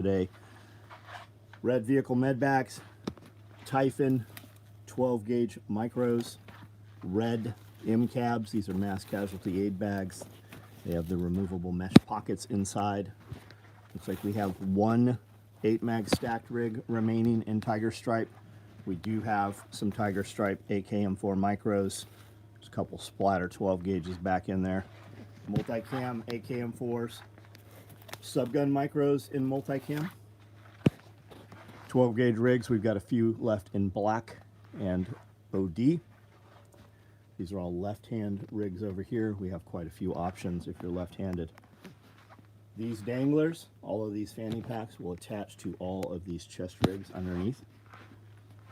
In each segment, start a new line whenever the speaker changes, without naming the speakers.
today. Red vehicle med bags, Tyson 12 gauge micros, red M cabs. These are mass casualty aid bags. They have the removable mesh pockets inside. Looks like we have one 8 mag stacked rig remaining in Tiger Stripe. We do have some Tiger Stripe AKM4 micros. There's a couple splatter 12 gauges back in there. Multicam AKM4s, subgun micros in multicam. 12 gauge rigs, we've got a few left in black and OD. These are all left-hand rigs over here. We have quite a few options if you're left-handed. These danglers, all of these fanny packs will attach to all of these chest rigs underneath.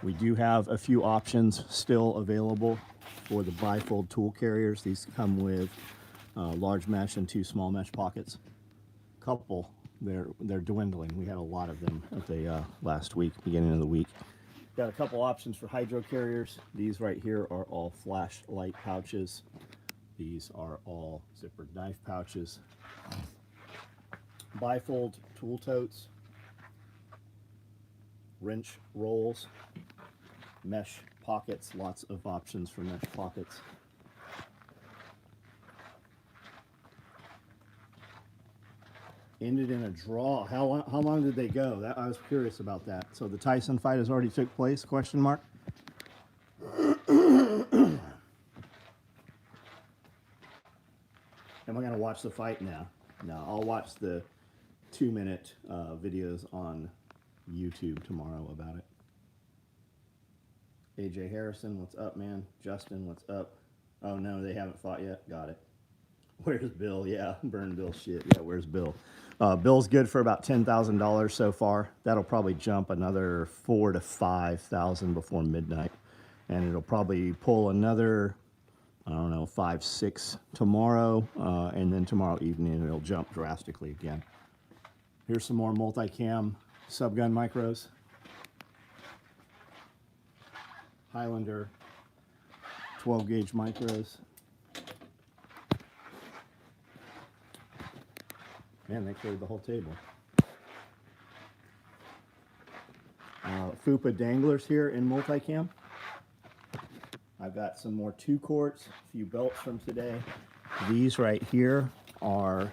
We do have a few options still available for the bifold tool carriers. These come with large mesh and 2 small mesh pockets. Couple, they're dwindling. We had a lot of them at the last week, beginning of the week. Got a couple options for hydro carriers. These right here are all flashlight pouches. These are all zippered knife pouches. Bifold tool totes, wrench rolls, mesh pockets, lots of options for mesh pockets. Ended in a draw. How long did they go? I was curious about that. So the Tyson fight has already took place, question mark? Am I going to watch the fight now? No, I'll watch the 2-minute videos on YouTube tomorrow about it. AJ Harrison, what's up, man? Justin, what's up? Oh, no, they haven't fought yet. Got it. Where's Bill? Yeah, burn Bill shit. Yeah, where's Bill? Bill's good for about $10,000 so far. That'll probably jump another $4,000 to $5,000 before midnight. And it'll probably pull another, I don't know, 5, 6 tomorrow. And then tomorrow evening, it'll jump drastically again. Here's some more multicam subgun micros. Highlander 12 gauge micros. Man, they cleared the whole table. FUPA danglers here in multicam. I've got some more 2 quarts, a few belts from today. These right here are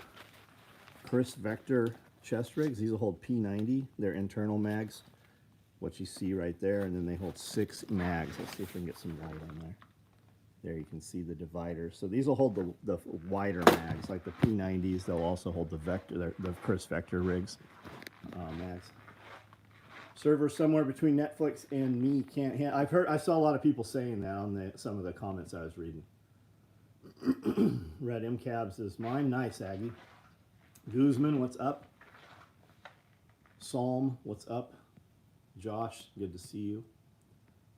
Chris Vector chest rigs. These will hold P90. They're internal mags, what you see right there, and then they hold 6 mags. Let's see if we can get some light on there. There you can see the dividers. So these will hold the wider mags, like the P90s. They'll also hold the Vector, the Chris Vector rigs mags. Server somewhere between Netflix and me can't handle. I saw a lot of people saying that on some of the comments I was reading. Red M cabs is mine. Nice, Aggie. Guzman, what's up? Psalm, what's up? Josh, good to see you.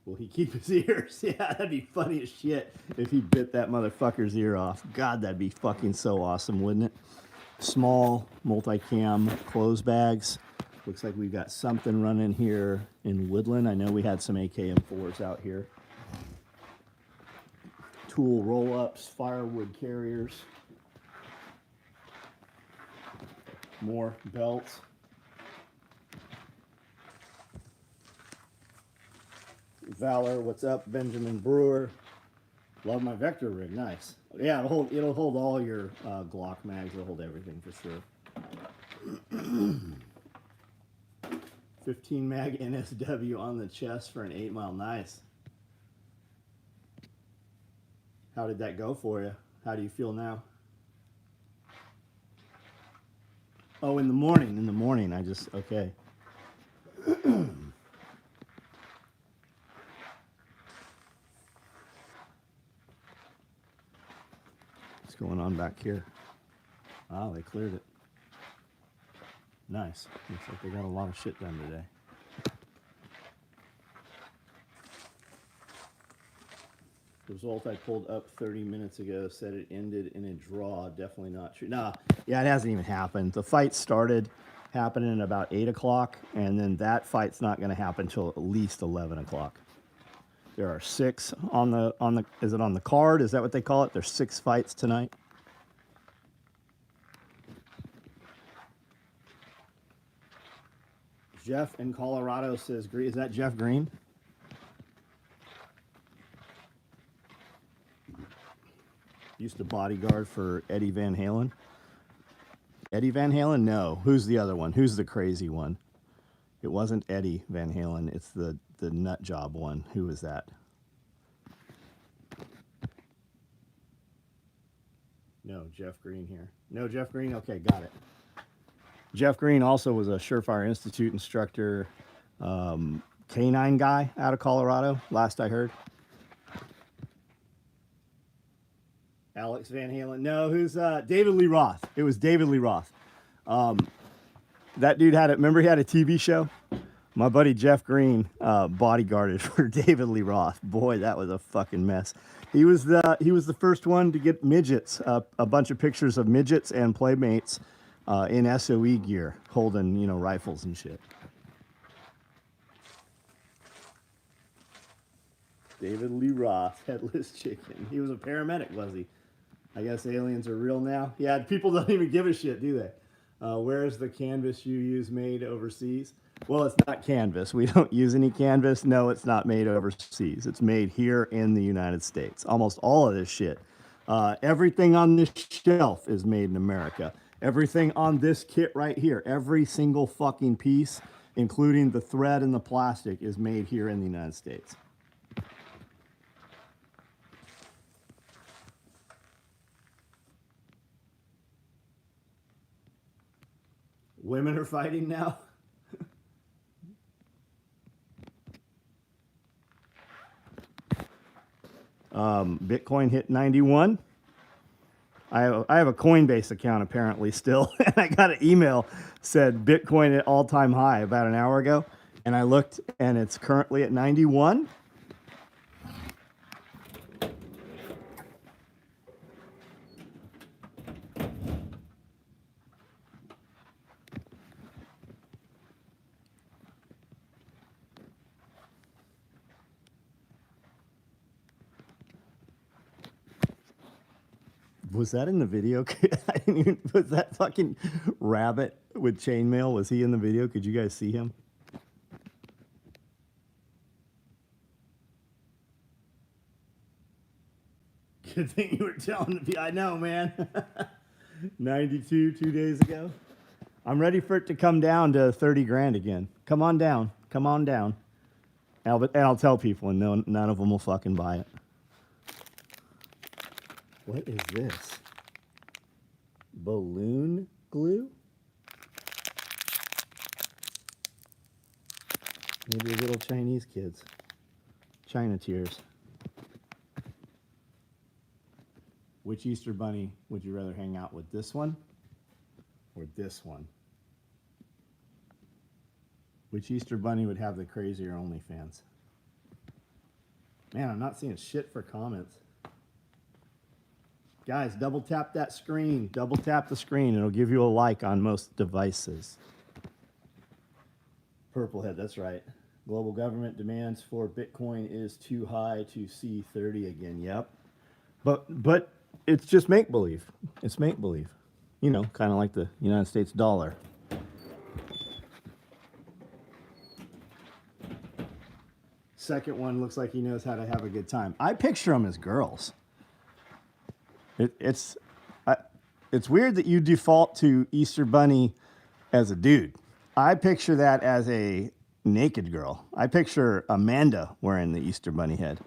Will he keep his ears? Yeah, that'd be funny as shit if he bit that motherfucker's ear off. God, that'd be fucking so awesome, wouldn't it? Small multicam clothes bags. Looks like we've got something running here in Woodland. I know we had some AKM4s out here. Tool roll-ups, firewood carriers. More belts. Valor, what's up? Benjamin Brewer. Love my Vector rig. Nice. Yeah, it'll hold all your Glock mags. It'll hold everything for sure. 15 mag NSW on the chest for an 8 mile. Nice. How did that go for you? How do you feel now? Oh, in the morning. In the morning. Okay. What's going on back here? Oh, they cleared it. Nice. Looks like they got a lot of shit done today. The result I pulled up 30 minutes ago said it ended in a draw. Definitely not true. Nah, yeah, it hasn't even happened. The fight started happening at about 8 o'clock, and then that fight's not going to happen until at least 11 o'clock. There are 6 on the, is it on the card? Is that what they call it? There's 6 fights tonight. Jeff in Colorado says, is that Jeff Green? Used to bodyguard for Eddie Van Halen. Eddie Van Halen? No. Who's the other one? Who's the crazy one? It wasn't Eddie Van Halen. It's the nut job one. Who is that? No, Jeff Green here. No, Jeff Green? Okay, got it. Jeff Green also was a Surefire Institute instructor, canine guy out of Colorado, last I heard. Alex Van Halen. No, who's David Lee Roth? It was David Lee Roth. That dude had it. Remember, he had a TV show. My buddy Jeff Green bodyguarded for David Lee Roth. Boy, that was a fucking mess. He was the first one to get midgets, a bunch of pictures of midgets and playmates in SOE gear, holding rifles and shit. David Lee Roth, headless chicken. He was a paramedic, was he? I guess aliens are real now. Yeah, people don't even give a shit, do they? Where's the canvas you use made overseas? Well, it's not canvas. We don't use any canvas. No, it's not made overseas. It's made here in the United States. Almost all of this shit. Everything on this shelf is made in America. Everything on this kit right here, every single fucking piece, including the thread and the plastic, is made here in the United States. Women are fighting now? Bitcoin hit 91. I have a Coinbase account apparently still, and I got an email said Bitcoin at all-time high about an hour ago, and I looked and it's currently at 91. Was that in the video? I didn't even, was that fucking rabbit with chainmail? Was he in the video? Could you guys see him? Good thing you were telling me. I know, man. 92 2 days ago. I'm ready for it to come down to 30 grand again. Come on down. Come on down. And I'll tell people, and none of them will fucking buy it. What is this? Balloon glue? Maybe little Chinese kids. China tears. Which Easter bunny would you rather hang out with? This one or this one? Which Easter bunny would have the crazier OnlyFans? Man, I'm not seeing shit for comments. Guys, double tap that screen. Double tap the screen. It'll give you a like on most devices. Purplehead, that's right. Global government demands for Bitcoin is too high to see 30 again. Yep. But it's just make-believe. It's make-believe. You know, kind of like the United States dollar. Second one looks like he knows how to have a good time. I picture them as girls. It's weird that you default to Easter Bunny as a dude. I picture that as a naked girl. I picture Amanda wearing the Easter Bunny head.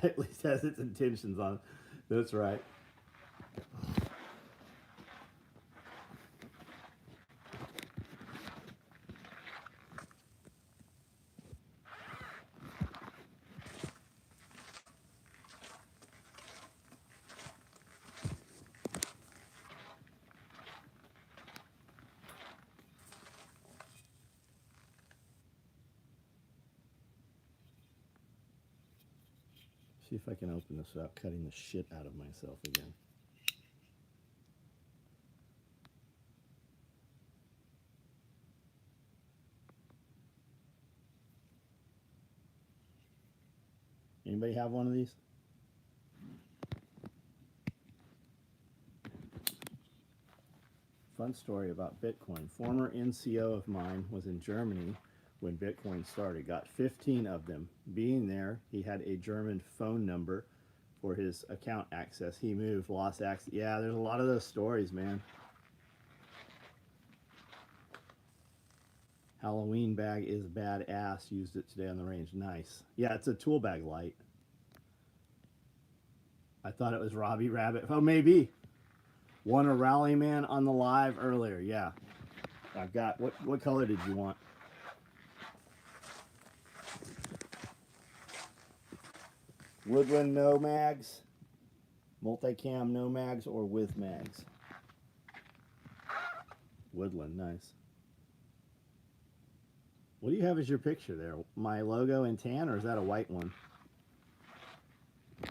At least has its intentions on it. That's right. See if I can open this without cutting the shit out of myself again. Anybody have one of these? fun story about Bitcoin. Former NCO of mine was in Germany when Bitcoin started. Got 15 of them. Being there, he had a German phone number for his account access. He moved, lost access. Yeah, there's a lot of those stories, man. Halloween bag is badass. Used it today on the range. Nice. Yeah, it's a tool bag light. I thought it was Robbie Rabbit. Oh, maybe. Won a Rally Man on the live earlier. Yeah. I've got, what color did you want? Woodland no mags, multicam no mags, or with mags? Woodland, nice. What do you have as your picture there? My logo in tan, or is that a white one?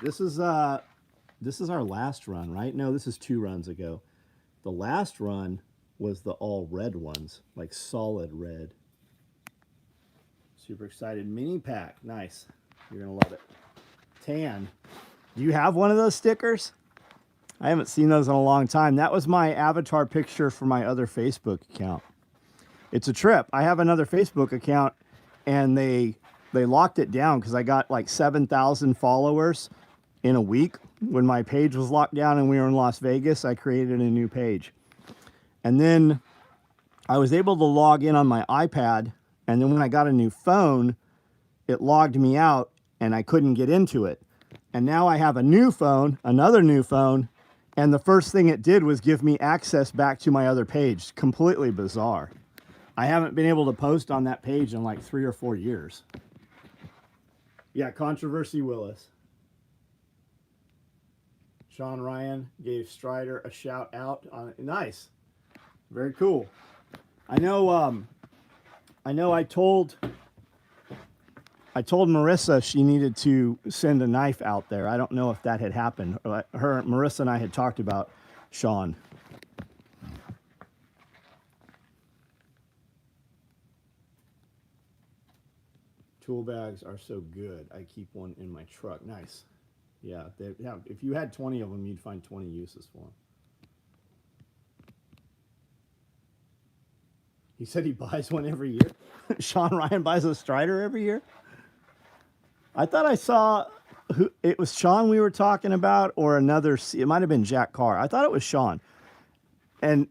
This is our last run, right? No, this is 2 runs ago. The last run was the all red ones, like solid red. Super excited. Mini pack, nice. You're gonna love it. Tan. Do you have one of those stickers? I haven't seen those in a long time. That was my avatar picture for my other Facebook account. It's a trip. I have another Facebook account, and they locked it down because I got like 7,000 followers in a week. When my page was locked down and we were in Las Vegas, I created a new page. And then I was able to log in on my iPad, and then when I got a new phone, it logged me out and I couldn't get into it. And now I have a new phone, another new phone, and the first thing it did was give me access back to my other page. Completely bizarre. I haven't been able to post on that page in like 3 or 4 years. Yeah, Controversy Willis. Sean Ryan gave Strider a shout out on it. Nice. Very cool. I know I told Marissa she needed to send a knife out there. I don't know if that had happened. Marissa and I had talked about Sean. Tool bags are so good. I keep one in my truck. Nice. Yeah, if you had 20 of them, you'd find 20 uses for them. He said he buys one every year. Sean Ryan buys a Strider every year. I thought I saw it was Sean we were talking about, or another. It might have been Jack Carr. I thought it was Sean, and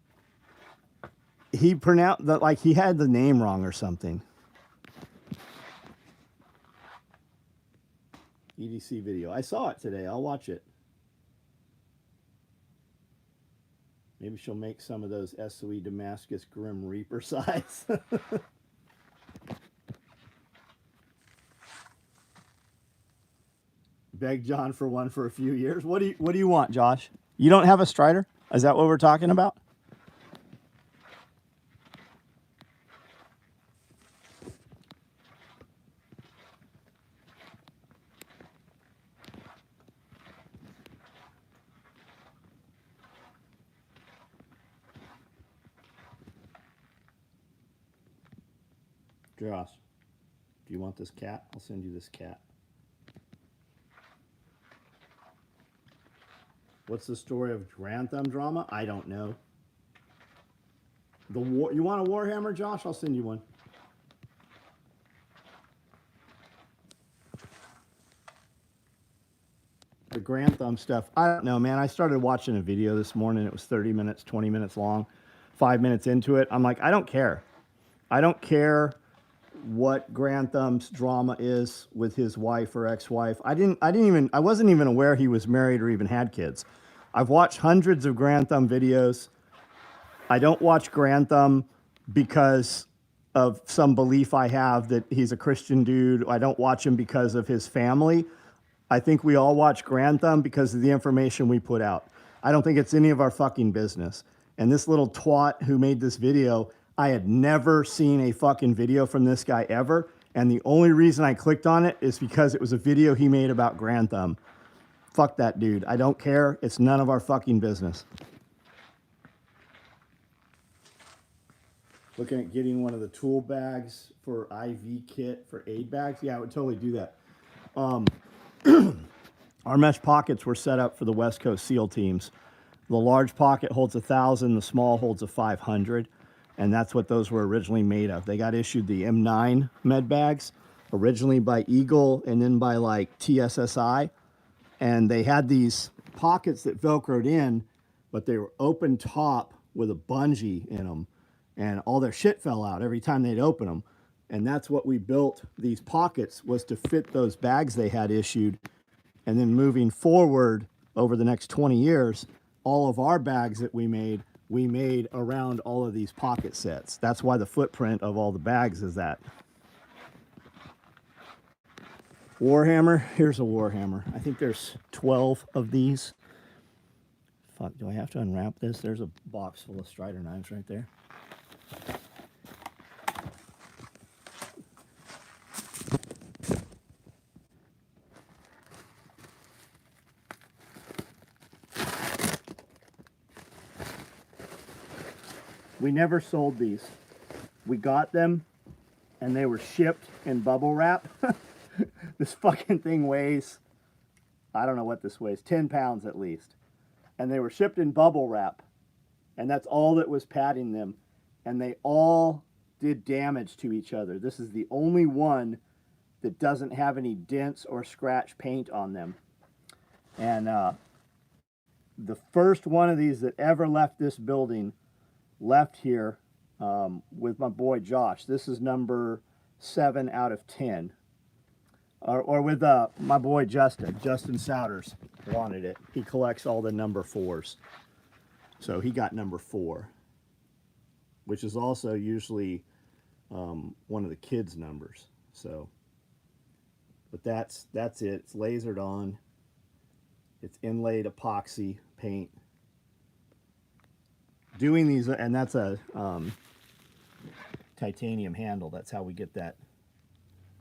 he pronounced that like he had the name wrong or something. EDC video. I saw it today. I'll watch it. Maybe she'll make some of those SOE Damascus Grim Reaper size. Beg John for one for a few years. What do you want, Josh? You don't have a Strider? Is that what we're talking about? Josh, do you want this cat? I'll send you this cat. What's the story of Grand Thumb drama? I don't know. You want a Warhammer, Josh? I'll send you one. The Grand Thumb stuff, I don't know, man. I started watching a video this morning. It was 30 minutes, 20 minutes long. 5 minutes into it, I'm like, I don't care. I don't care what Grand Thumb's drama is with his wife or ex-wife. I wasn't even aware he was married or even had kids. I've watched hundreds of Grand Thumb videos. I don't watch Grand Thumb because of some belief I have that he's a Christian dude. I don't watch him because of his family. I think we all watch Grand Thumb because of the information we put out. I don't think it's any of our fucking business. And this little twat who made this video, I had never seen a fucking video from this guy ever. And the only reason I clicked on it is because it was a video he made about Grand Thumb. Fuck that dude. I don't care. It's none of our fucking business. Looking at getting one of the tool bags for IV kit for aid bags. Yeah, I would totally do that. Our mesh pockets were set up for the West Coast SEAL teams. The large pocket holds 1,000, the small holds a 500, and that's what those were originally made of. They got issued the M9 med bags, originally by Eagle and then by like TSSI, and they had these pockets that Velcroed in, but they were open top with a bungee in them, and all their shit fell out every time they'd open them. And that's what we built these pockets, was to fit those bags they had issued. And then moving forward over the next 20 years, all of our bags that we made around all of these pocket sets. That's why the footprint of all the bags is that. Warhammer, here's a Warhammer. I think there's 12 of these. Fuck, do I have to unwrap this? There's a box full of Strider knives right there. We never sold these. We got them and they were shipped in bubble wrap. This fucking thing weighs, I don't know what this weighs, 10 pounds at least. And they were shipped in bubble wrap. And that's all that was padding them. And they all did damage to each other. This is the only one that doesn't have any dents or scratch paint on them. And the first one of these that ever left this building left here with my boy Josh. This is number 7 out of 10. Or with my boy Justin Souders wanted it. He collects all the number 4s. So he got number 4, which is also usually one of the kids' numbers. So, but that's it. It's lasered on. It's inlaid epoxy paint. Doing these, and that's a titanium handle. That's how we get that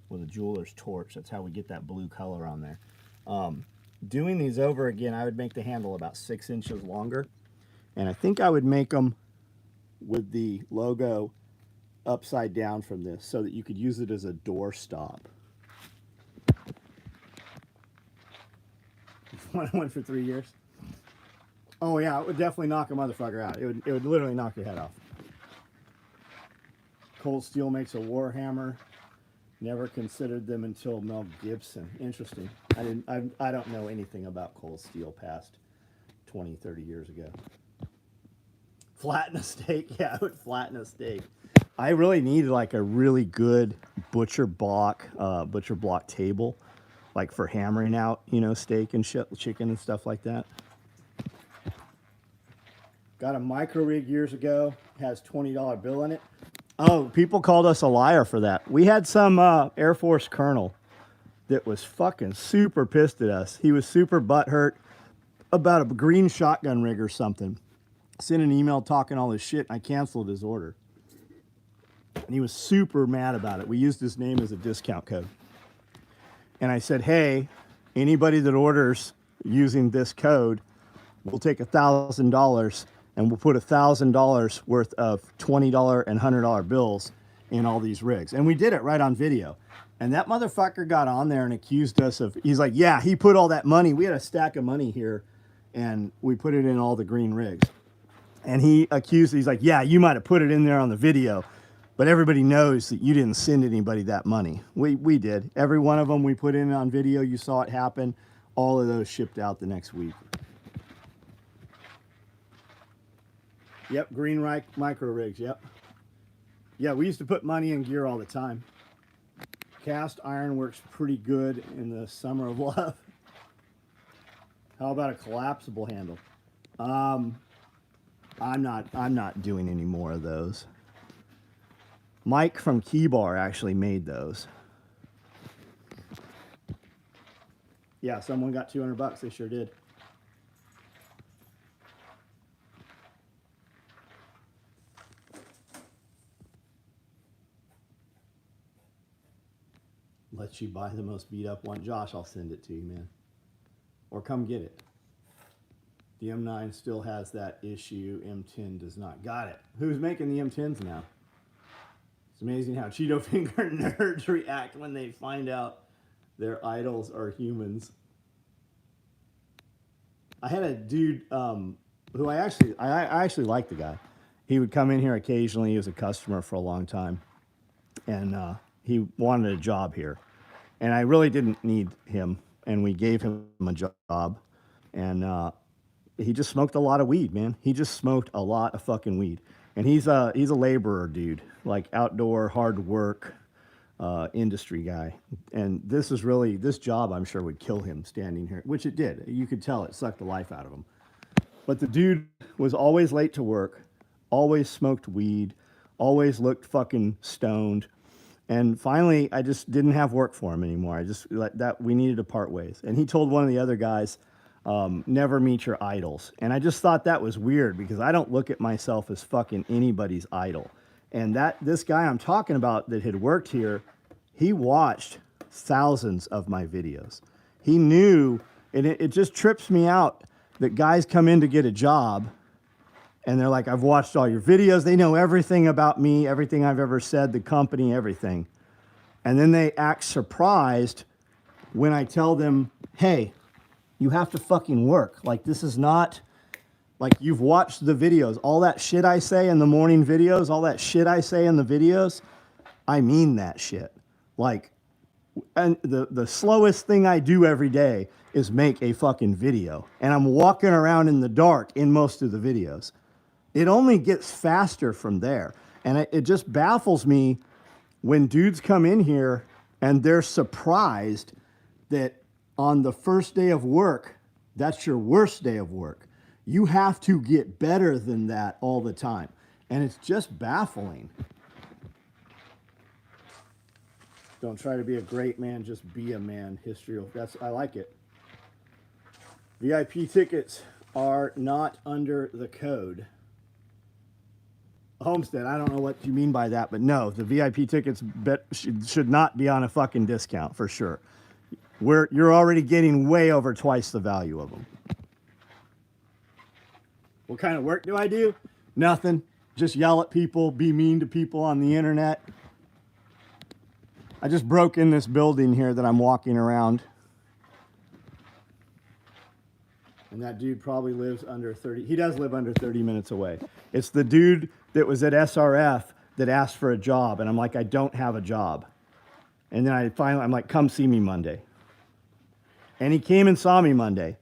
with a jeweler's torch. That's how we get that blue color on there. Doing these over again, I would make the handle about 6 inches longer. And I think I would make them with the logo upside down from this so that you could use it as a door stop. One for 3 years. Oh yeah, it would definitely knock a motherfucker out. It would literally knock your head off. Cold Steel makes a Warhammer. Never considered them until Mel Gibson. Interesting. I don't know anything about Cold Steel past 20, 30 years ago. Flatten a steak? Yeah, I would flatten a steak. I really needed like a really good butcher block table, like for hammering out, you know, steak and shit, chicken and stuff like that. Got a micro rig years ago, has $20 bill in it. Oh, people called us a liar for that. We had some Air Force colonel that was fucking super pissed at us. He was super butthurt about a green shotgun rig or something. Sent an email talking all this shit, and I canceled his order. And he was super mad about it. We used his name as a discount code. And I said, hey, anybody that orders using this code, we'll take $1,000 and we'll put $1,000 worth of $20 and $100 bills in all these rigs. And we did it right on video. And that motherfucker got on there and accused us of, he's like, yeah, he put all that money. We had a stack of money here and we put it in all the green rigs. And he accused, he's like, yeah, you might have put it in there on the video, but everybody knows that you didn't send anybody that money. We did. Every one of them we put in on video. You saw it happen. All of those shipped out the next week. Yep, green micro rigs, yep. Yeah, we used to put money in gear all the time. Cast iron works pretty good in the summer of love. How about a collapsible handle? I'm not doing any more of those. Mike from Keybar actually made those. Yeah, someone got $200. They sure did. Let you buy the most beat up one. Josh, I'll send it to you, man. Or come get it. The M9 still has that issue. M10 does not. Got it. Who's making the M10s now? It's amazing how Cheeto Finger nerds react when they find out their idols are humans. I had a dude who I actually like the guy. He would come in here occasionally. He was a customer for a long time, and he wanted a job here, and I really didn't need him, and we gave him a job, and he just smoked a lot of weed, man. He just smoked a lot of fucking weed, and he's a laborer, dude, like outdoor hard work. Industry guy, and this job I'm sure would kill him standing here, which it did. You could tell it sucked the life out of him. But the dude was always late to work, always smoked weed, always looked fucking stoned. And finally, I just didn't have work for him anymore. I just let that we needed to part ways. And he told one of the other guys, never meet your idols. And I just thought that was weird because I don't look at myself as fucking anybody's idol. And this guy I'm talking about that had worked here, he watched thousands of my videos. He knew, and it just trips me out that guys come in to get a job and they're like, I've watched all your videos. They know everything about me, everything I've ever said, the company, everything. And then they act surprised when I tell them, hey, you have to fucking work. Like, this is not, like, you've watched the videos. All that shit I say in the morning videos, all that shit I say in the videos, I mean that shit. Like, and the slowest thing I do every day is make a fucking video. And I'm walking around in the dark in most of the videos. It only gets faster from there. And it just baffles me when dudes come in here and they're surprised that on the first day of work, that's your worst day of work. You have to get better than that all the time. And it's just baffling. Don't try to be a great man, just be a man. I like it. VIP tickets are not under the code. Homestead, I don't know what you mean by that, but no, the VIP tickets should not be on a fucking discount for sure. You're already getting way over twice the value of them. What kind of work do I do? Nothing. Just yell at people, be mean to people on the internet. I just broke in this building here that I'm walking around. And that dude probably lives under 30. He does live under 30 minutes away. It's the dude that was at SRF that asked for a job. And I'm like, I don't have a job. And then I'm like, come see me Monday. And he came and saw me Monday.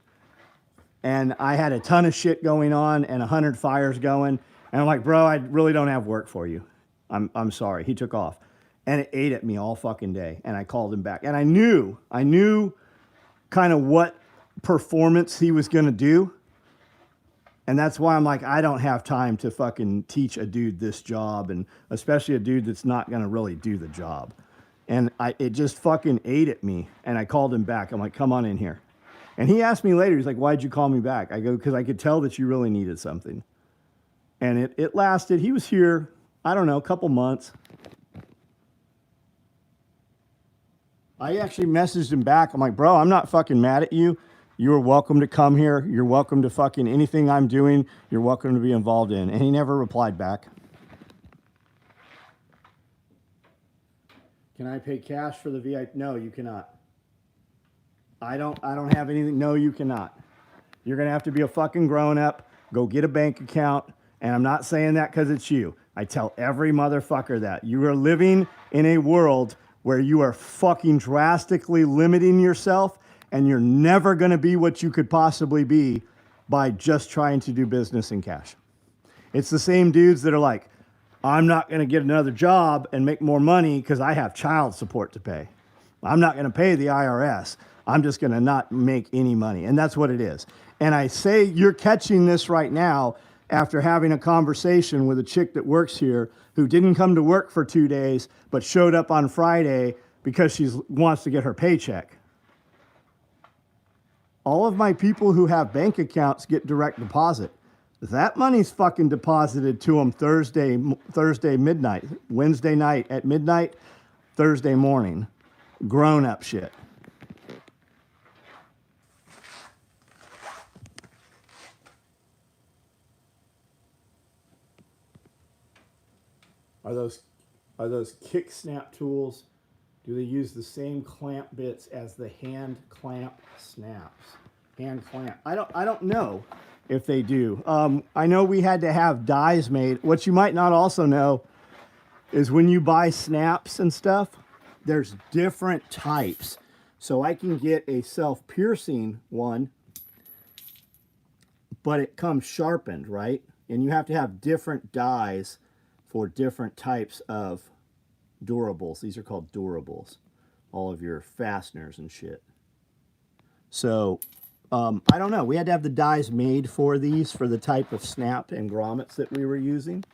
And I had a ton of shit going on and 100 fires going. And I'm like, bro, I really don't have work for you. I'm sorry. He took off. And it ate at me all fucking day. And I called him back. And I knew kind of what performance he was going to do. And that's why I'm like, I don't have time to fucking teach a dude this job. And especially a dude that's not going to really do the job. And it just fucking ate at me. And I called him back. I'm like, come on in here. And he asked me later, he's like, why'd you call me back? I go, because I could tell that you really needed something. And it lasted. He was here, I don't know, a couple months. I actually messaged him back. I'm like, bro, I'm not fucking mad at you. You are welcome to come here. You're welcome to fucking anything I'm doing. You're welcome to be involved in. And he never replied back. Can I pay cash for the VIP? No, you cannot. I don't have anything. No, you cannot. You're going to have to be a fucking grown up. Go get a bank account. And I'm not saying that because it's you. I tell every motherfucker that. You are living in a world where you are fucking drastically limiting yourself and you're never going to be what you could possibly be by just trying to do business in cash. It's the same dudes that are like, I'm not going to get another job and make more money because I have child support to pay. I'm not going to pay the IRS. I'm just going to not make any money. And that's what it is. And I say you're catching this right now after having a conversation with a chick that works here who didn't come to work for 2 days, but showed up on Friday because she wants to get her paycheck. All of my people who have bank accounts get direct deposit. That money's fucking deposited to them Thursday midnight, Wednesday night at midnight, Thursday morning. Grown up shit. Are those kick snap tools? Do they use the same clamp bits as the hand clamp snaps? Hand clamp. I don't know. if they do. I know we had to have dies made. What you might not also know is when you buy snaps and stuff, there's different types. So I can get a self-piercing one, but it comes sharpened, right? And you have to have different dies for different types of durables. These are called durables. All of your fasteners and shit. So, I don't know. We had to have the dies made for these for the type of snap and grommets that we were using.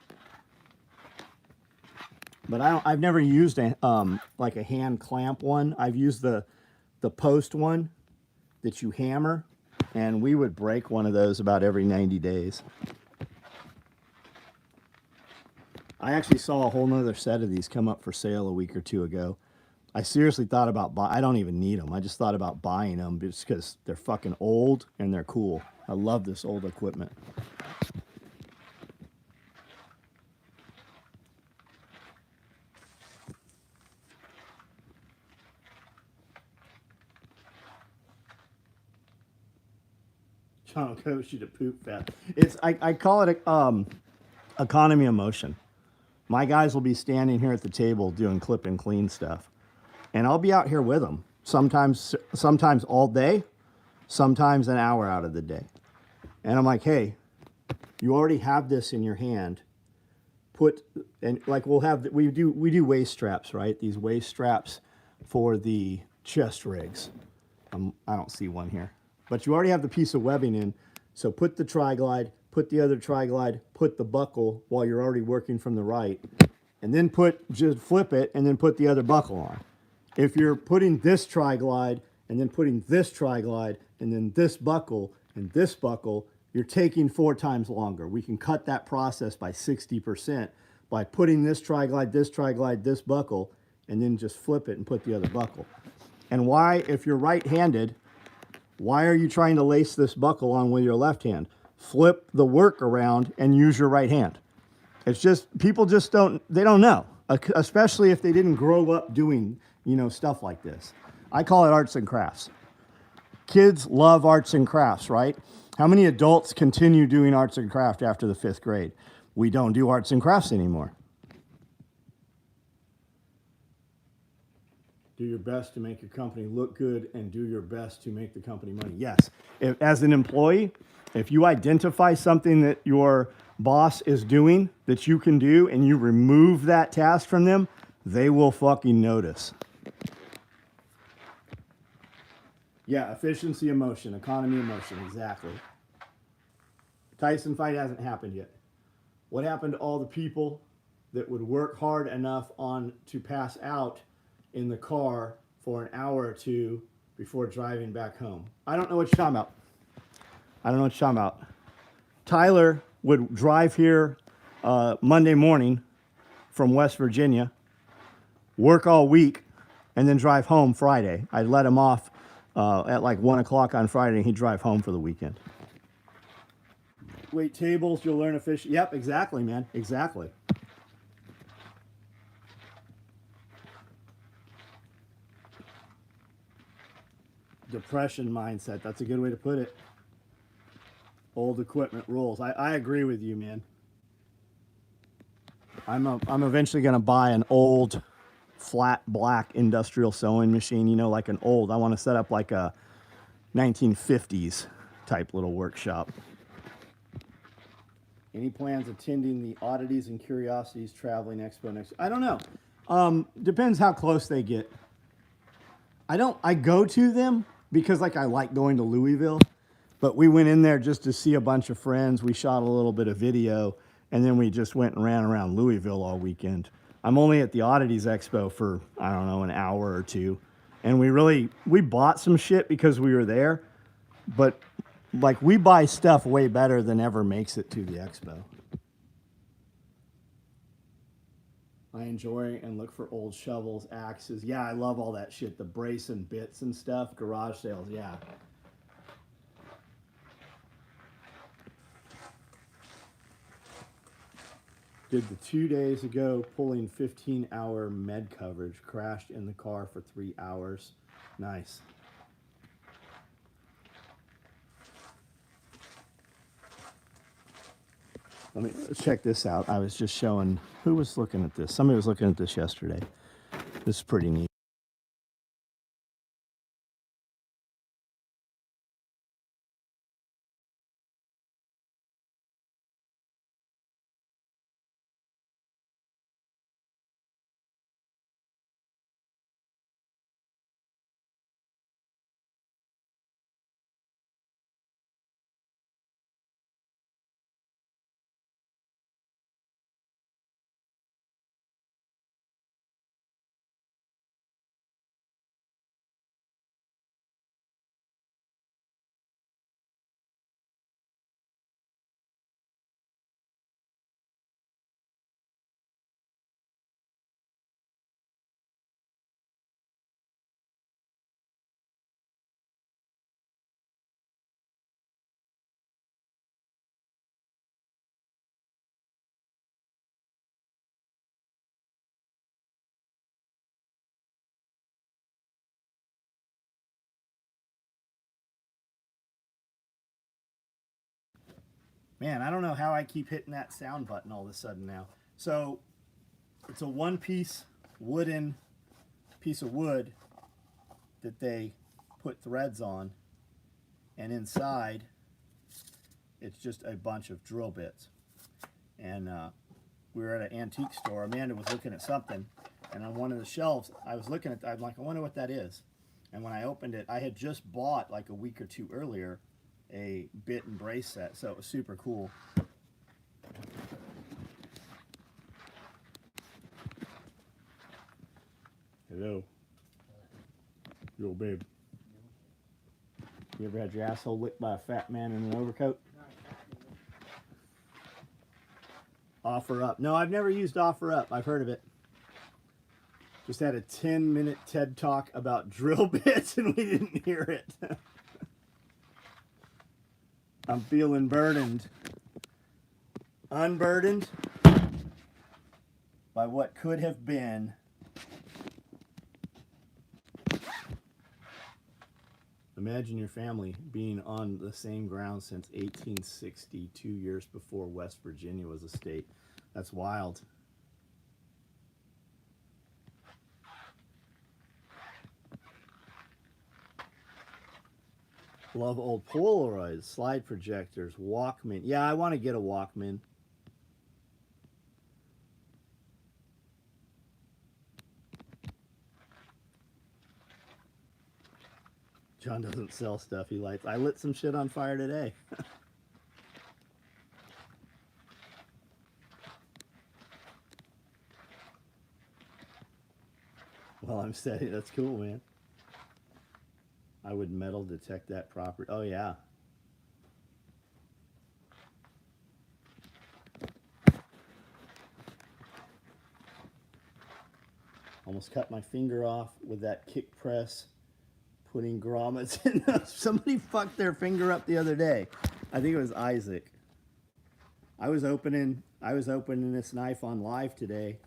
But I've never used a like a hand clamp one. I've used the post one that you hammer, and we would break one of those about every 90 days. I actually saw a whole nother set of these come up for sale a week or two ago. I seriously thought about I don't even need them. I just thought about buying them just because they're fucking old and they're cool. I love this old equipment. John will coach you to poop fast. I call it economy of motion. My guys will be standing here at the table doing clip and clean stuff, and I'll be out here with them. Sometimes all day, sometimes an hour out of the day. And I'm like, hey, you already have this in your hand. Like we do waist straps, right? These waist straps for the chest rigs. I don't see one here. But you already have the piece of webbing in, so put the tri-glide, put the other tri-glide, put the buckle while you're already working from the right, and then just flip it and then put the other buckle on. If you're putting this tri-glide and then putting this tri-glide and then this buckle and this buckle, you're taking 4 times longer. We can cut that process by 60% by putting this tri-glide, this buckle, and then just flip it and put the other buckle. And why, if you're right-handed, why are you trying to lace this buckle on with your left hand? Flip the work around and use your right hand. It's just, people just don't know, especially if they didn't grow up doing, stuff like this. I call it arts and crafts. Kids love arts and crafts, right? How many adults continue doing arts and crafts after the 5th grade? We don't do arts and crafts anymore. Do your best to make your company look good and do your best to make the company money. Yes. As an employee, if you identify something that your boss is doing that you can do and you remove that task from them, they will fucking notice. Yeah, efficiency of motion, economy of motion, exactly. Tyson fight hasn't happened yet. What happened to all the people that would work hard enough to pass out in the car for an hour or two before driving back home? I don't know what you're talking about. Tyler would drive here Monday morning from West Virginia, work all week, and then drive home Friday. I'd let him off at like 1 o'clock on Friday, and he'd drive home for the weekend. Wait tables, you'll learn efficient. Yep, exactly, man. Exactly. Depression mindset. That's a good way to put it. Old equipment rules. I agree with you, man. I'm eventually going to buy an old flat black industrial sewing machine, like an old. I want to set up like a 1950s type little workshop. Any plans attending the Oddities and Curiosities Traveling Expo next? I don't know. Depends how close they get. I go to them because I like going to Louisville, but we went in there just to see a bunch of friends. We shot a little bit of video, and then we just went and ran around Louisville all weekend. I'm only at the Oddities Expo for, I don't know, an hour or two. And we bought some shit because we were there, but we buy stuff way better than ever makes it to the expo. I enjoy and look for old shovels, axes. Yeah, I love all that shit. The brace and bits and stuff. Garage sales, yeah. Did the 2 days ago pulling 15-hour med coverage. Crashed in the car for 3 hours. Nice. Let me check this out. I was just showing, who was looking at this? Somebody was looking at this yesterday. This is pretty neat. Man, I don't know how I keep hitting that sound button all of a sudden now. So it's a one-piece wooden piece of wood that they put threads on, and inside it's just a bunch of drill bits. And we were at an antique store. Amanda was looking at something, and on one of the shelves, I was looking at, I'm like, I wonder what that is. And when I opened it, I had just bought like a week or two earlier a bit and brace set, so it was super cool. Hello. Yo, babe. You ever had your asshole licked by a fat man in an overcoat? Offer Up. No, I've never used Offer Up. I've heard of it. Just had a 10-minute TED Talk about drill bits and we didn't hear it. I'm feeling burdened. Unburdened by what could have been. Imagine your family being on the same ground since 1860, 2 years before West Virginia was a state. That's wild. Love old Polaroids, slide projectors, Walkman. Yeah, I want to get a Walkman. John doesn't sell stuff he lights. I lit some shit on fire today. Well, I'm steady. That's cool, man. I would metal detect that property. Oh, yeah. Almost cut my finger off with that kick press, putting grommets in. Somebody fucked their finger up the other day. I think it was Isaac. I was opening this knife on live today.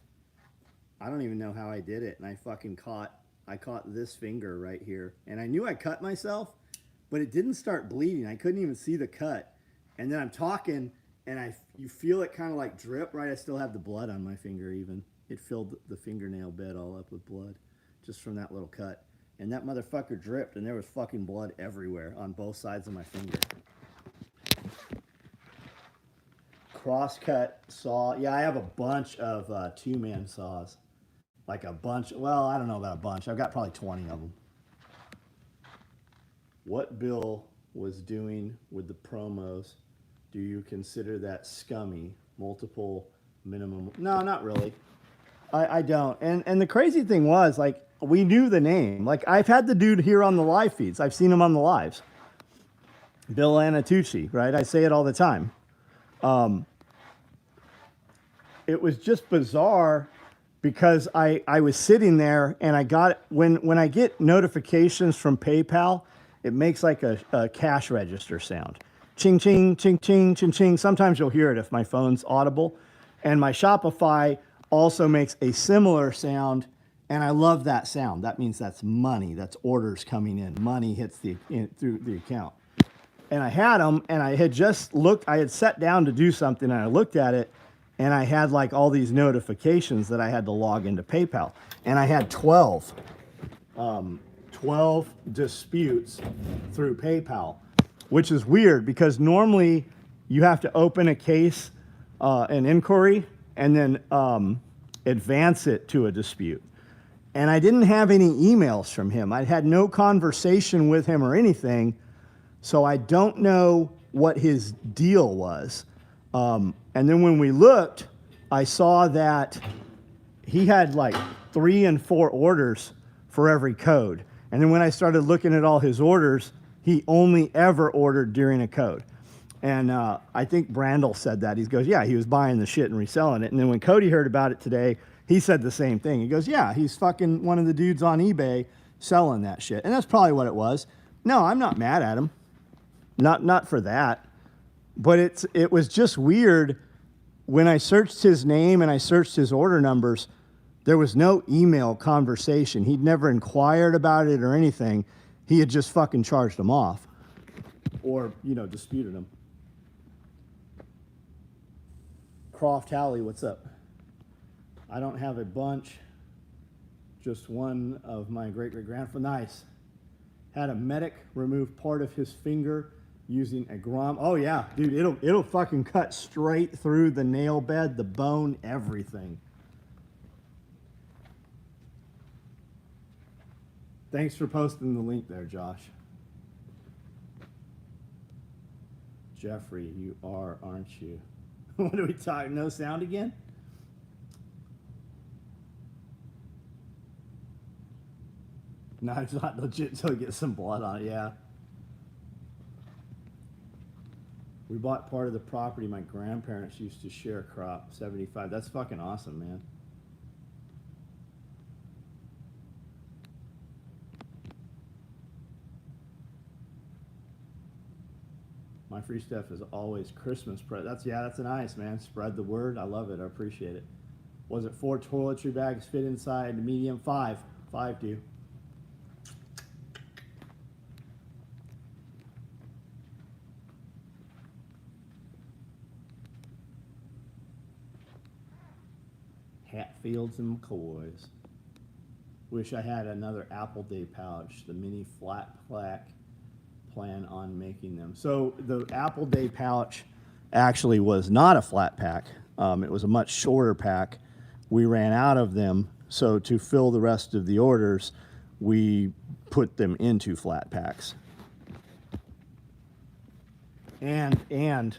I don't even know how I did it, and I caught this finger right here, and I knew I cut myself, but it didn't start bleeding. I couldn't even see the cut, and then I'm talking, and you feel it kind of like drip. Right, I still have the blood on my finger. Even it filled the fingernail bed all up with blood, just from that little cut, and that motherfucker dripped, and there was fucking blood everywhere on both sides of my finger. Crosscut saw. Yeah, I have a bunch of 2-man saws. Like a bunch. Well, I don't know about a bunch. I've got probably 20 of them. What Bill was doing with the promos, do you consider that scummy? Multiple minimum. No, not really. I don't. And the crazy thing was, like, we knew the name. Like, I've had the dude here on the live feeds. I've seen him on the lives. Bill Anatucci, right? I say it all the time. It was just bizarre because I was sitting there and I got, when I get notifications from PayPal, it makes like a cash register sound. Ching, ching, ching, ching, ching, ching. Sometimes you'll hear it if my phone's audible. And my Shopify also makes a similar sound, and I love that sound. That means that's money. That's orders coming in. Money hits through the account. and I had them, and I had just looked, I had sat down to do something, and I looked at it, and I had like all these notifications that I had to log into PayPal. And I had 12 disputes through PayPal, which is weird because normally you have to open a case, an inquiry, and then advance it to a dispute. And I didn't have any emails from him. I had no conversation with him or anything, so I don't know what his deal was. And then when we looked, I saw that he had like 3 and 4 orders for every code. And then when I started looking at all his orders, he only ever ordered during a code. And I think Brandel said that. He goes, yeah, he was buying the shit and reselling it. And then when Cody heard about it today, he said the same thing. He goes, yeah, he's fucking one of the dudes on eBay selling that shit. And that's probably what it was. No, I'm not mad at him. Not for that. But it was just weird. When I searched his name and I searched his order numbers, there was no email conversation. He'd never inquired about it or anything. He had just fucking charged them off. Or, disputed them. Croft Halley, what's up? I don't have a bunch. Just one of my great-great-grandfather. Nice. Had a medic remove part of his finger using a grom. Oh yeah, dude, it'll fucking cut straight through the nail bed, the bone, everything. Thanks for posting the link there, Josh. Jeffrey, you are, aren't you? What are we talking? No sound again? No, it's not legit until we get some blood on it, yeah. We bought part of the property my grandparents used to share crop, 75. That's fucking awesome, man. My free stuff is always Christmas present. That's nice, man. Spread the word. I love it. I appreciate it. Was it 4 toiletry bags fit inside the medium? 5. 5 do. Hatfields and McCoys. Wish I had another Apple Day pouch. The mini flat pack. Plan on making them. So the Apple Day pouch actually was not a flat pack. It was a much shorter pack. We ran out of them, so to fill the rest of the orders, we put them into flat packs. And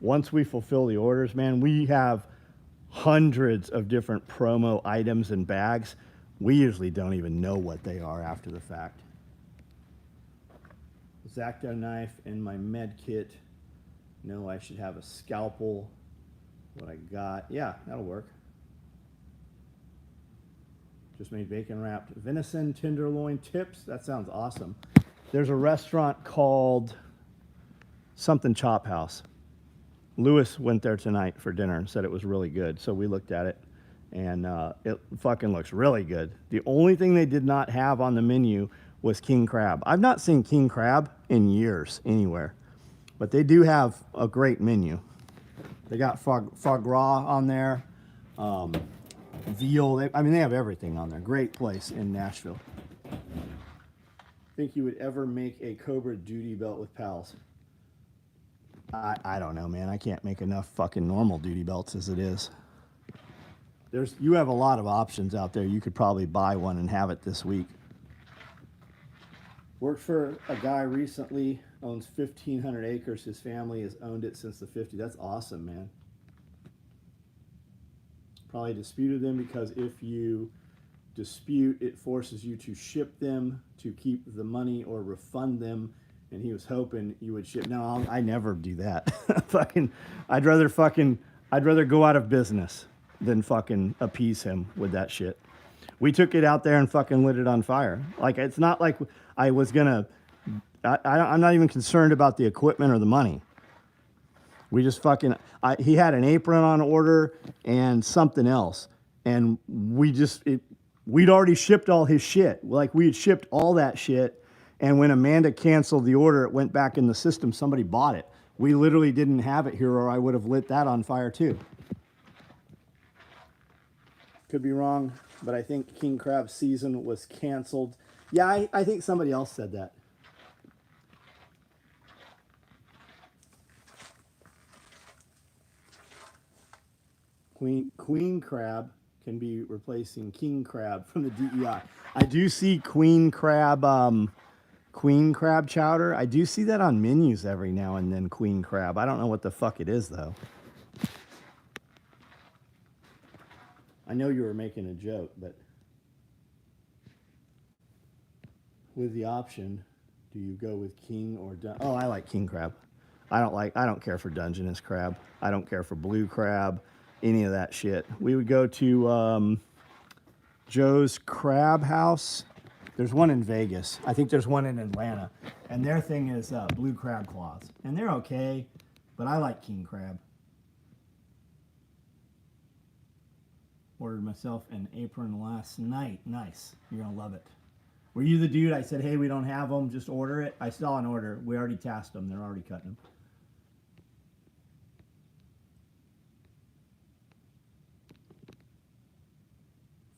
once we fulfill the orders, man, we have hundreds of different promo items and bags. We usually don't even know what they are after the fact. Zacto knife in my med kit. No, I should have a scalpel. What I got. Yeah, that'll work. Just made bacon wrapped venison tenderloin tips. That sounds awesome. There's a restaurant called something Chop House. Lewis went there tonight for dinner and said it was really good. So we looked at it, and it fucking looks really good. The only thing they did not have on the menu was king crab. I've not seen king crab in years anywhere, but they do have a great menu. They got foie gras on there, veal. They have everything on there. Great place in Nashville. Think you would ever make a Cobra duty belt with pals? I don't know, man. I can't make enough fucking normal duty belts as it is. You have a lot of options out there. You could probably buy one and have it this week. Worked for a guy recently, owns 1,500 acres. His family has owned it since the 50s. That's awesome, man. Probably disputed them because if you dispute, it forces you to ship them to keep the money or refund them. And he was hoping you would ship. No, I never do that. I'd rather go out of business than fucking appease him with that shit. We took it out there and fucking lit it on fire. Like, it's not like I was gonna, I'm not even concerned about the equipment or the money. We just he had an apron on order and something else. And we'd already shipped all his shit. Like, we had shipped all that shit. And when Amanda canceled the order, it went back in the system. Somebody bought it. We literally didn't have it here, or I would have lit that on fire too. Could be wrong, but I think king crab season was canceled. Yeah, I think somebody else said that. Queen crab can be replacing king crab from the DEI. I do see queen crab chowder. I do see that on menus every now and then, queen crab. I don't know what the fuck it is though. I know you were making a joke, but with the option, do you go with king or oh, I like king crab. I don't care for Dungeness crab. I don't care for blue crab, any of that shit. We would go to Joe's Crab House. There's one in Vegas. I think there's one in Atlanta. And their thing is blue crab claws. And they're okay, but I like king crab. Ordered myself an apron last night. Nice. You're going to love it. Were you the dude I said, hey, we don't have them, just order it? I saw an order. We already tasked them. They're already cutting them.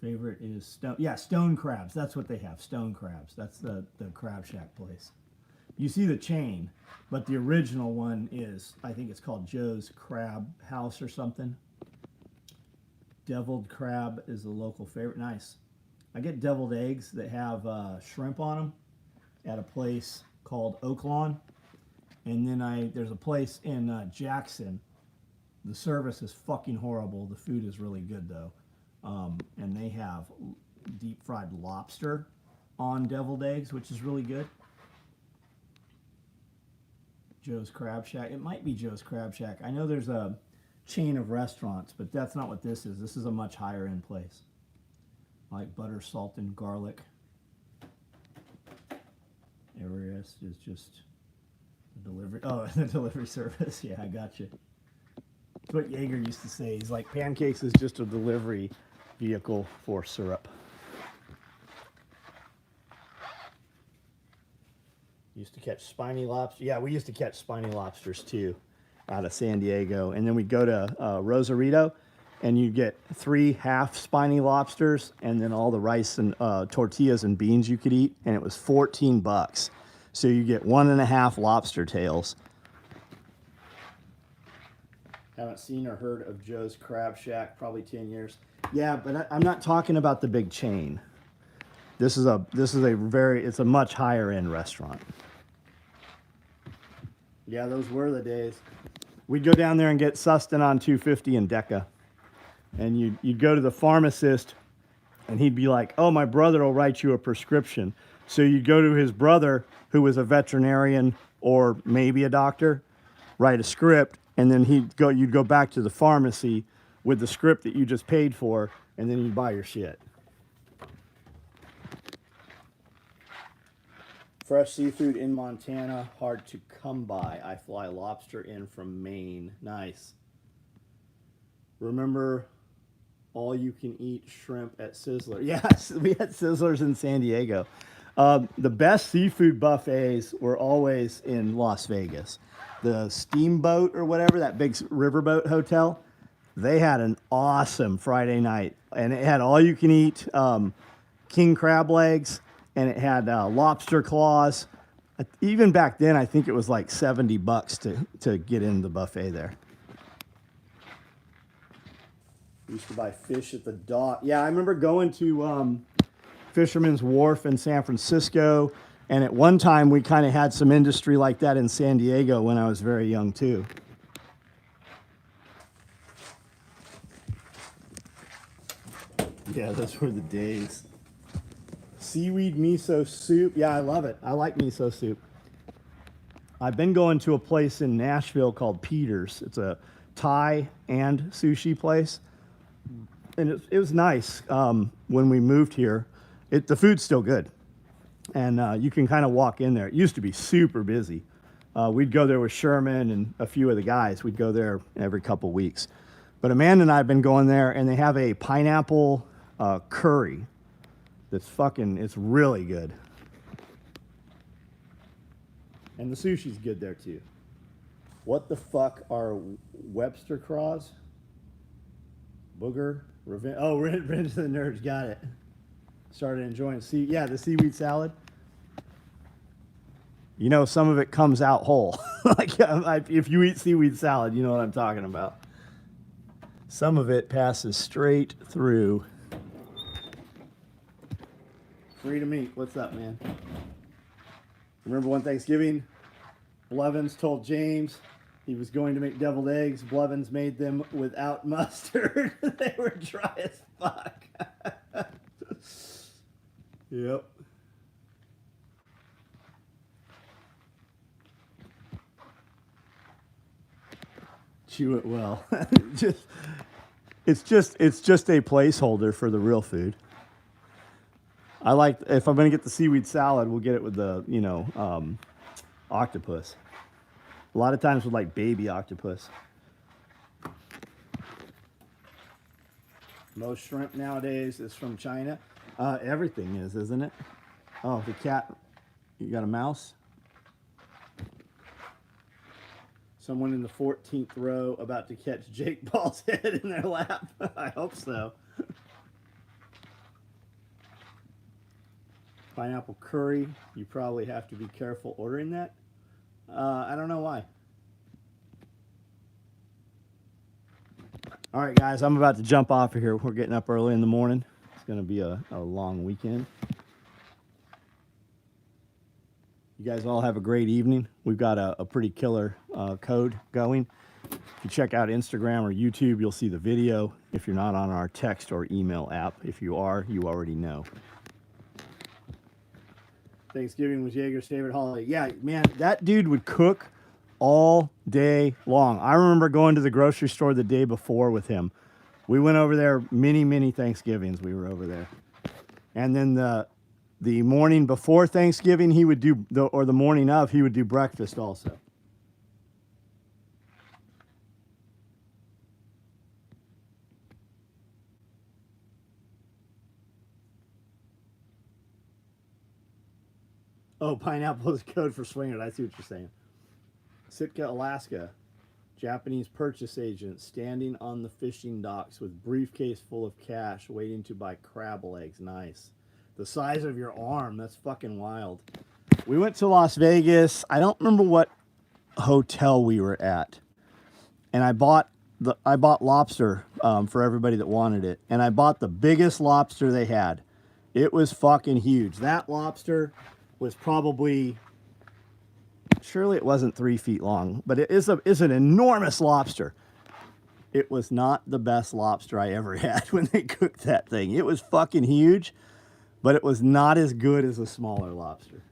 Favorite is stone. Yeah, stone crabs. That's what they have. Stone crabs. That's the Crab Shack place. You see the chain, but the original one is, I think it's called Joe's Crab House or something. Deviled crab is the local favorite. Nice. I get deviled eggs that have shrimp on them at a place called Oaklawn. And then there's a place in Jackson. The service is fucking horrible. The food is really good though. And they have deep fried lobster on deviled eggs, which is really good. Joe's Crab Shack. It might be Joe's Crab Shack. I know there's a chain of restaurants, but that's not what this is. This is a much higher end place. I like butter, salt, and garlic. Everest is just the delivery. Oh, the delivery service. Yeah, I got you. That's what Jaeger used to say. He's like, pancakes is just a delivery vehicle for syrup. Used to catch spiny lobster. Yeah, we used to catch spiny lobsters too out of San Diego. And then we'd go to Rosarito, and you get 3 half spiny lobsters and then all the rice and tortillas and beans you could eat. And it was $14. So you get 1.5 lobster tails. Haven't seen or heard of Joe's Crab Shack, probably 10 years. Yeah, but I'm not talking about the big chain. It's a much higher end restaurant. Yeah, those were the days. We'd go down there and get Sustin on 250 in Deca. And you'd go to the pharmacist, and he'd be like, oh, my brother will write you a prescription. So you'd go to his brother, who was a veterinarian or maybe a doctor, write a script, and then you'd go back to the pharmacy with the script that you just paid for, and then you'd buy your shit. Fresh seafood in Montana, hard to come by. I fly lobster in from Maine. Nice. Remember all you can eat shrimp at Sizzler? Yes, we had Sizzlers in San Diego. The best seafood buffets were always in Las Vegas. The Steamboat or whatever, that big riverboat hotel, they had an awesome Friday night. And it had all you can eat king crab legs, and it had lobster claws. Even back then, I think it was like $70 to get in the buffet there. Used to buy fish at the dock. Yeah, I remember going to Fisherman's Wharf in San Francisco. And at one time, we kind of had some industry like that in San Diego when I was very young, too. Yeah, those were the days. Seaweed miso soup. Yeah, I love it. I like miso soup. I've been going to a place in Nashville called Peter's. It's a Thai and sushi place. And it was nice when we moved here. The food's still good. And you can kind of walk in there. It used to be super busy. We'd go there with Sherman and a few of the guys. We'd go there every couple weeks. But Amanda and I have been going there, and they have a pineapple curry that's it's really good. And the sushi's good there too. What the fuck are Webster craws? Booger? Revenge? Oh, Revenge of the Nerds. Got it. Started enjoying the seaweed salad. You know, some of it comes out whole. Like if you eat seaweed salad, you know what I'm talking about. Some of it passes straight through. Freedom Eat, what's up, man? Remember one Thanksgiving, Blevins told James he was going to make deviled eggs. Blevins made them without mustard. They were dry as fuck. Yep. Chew it well. It's just a placeholder for the real food. I like, if I'm going to get the seaweed salad, we'll get it with the, octopus. A lot of times with like baby octopus. Most shrimp nowadays is from China. Everything is, isn't it? Oh, the cat, you got a mouse? Someone in the 14th row about to catch Jake Paul's head in their lap. I hope so. Pineapple curry. You probably have to be careful ordering that. I don't know why. All right, guys, I'm about to jump off of here. We're getting up early in the morning. It's going to be a long weekend. You guys all have a great evening. We've got a pretty killer code going. If you check out Instagram or YouTube, you'll see the video. If you're not on our text or email app, if you are, you already know. Thanksgiving was Jaeger's favorite holiday. Yeah, man, that dude would cook all day long. I remember going to the grocery store the day before with him. We went over there many Thanksgivings. We were over there. And then the morning before Thanksgiving, he would do, or the morning of, he would do breakfast also. Oh, pineapple is code for swingers. I see what you're saying. Sitka, Alaska. Japanese purchase agent standing on the fishing docks with briefcase full of cash waiting to buy crab legs. Nice. The size of your arm. That's fucking wild. We went to Las Vegas. I don't remember what hotel we were at. And I bought lobster for everybody that wanted it. And I bought the biggest lobster they had. It was fucking huge. That lobster was probably, surely it wasn't 3 feet long, but it is an enormous lobster. It was not the best lobster I ever had when they cooked that thing. It was fucking huge, but it was not as good as a smaller lobster.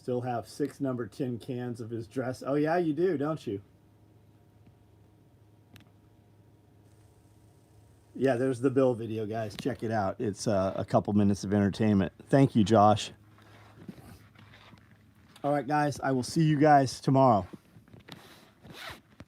Still have 6 number 10 cans of his dress. Oh yeah, you do, don't you? Yeah, there's the Bill video, guys. Check it out. It's a couple minutes of entertainment. Thank you, Josh. All right, guys. I will see you guys tomorrow.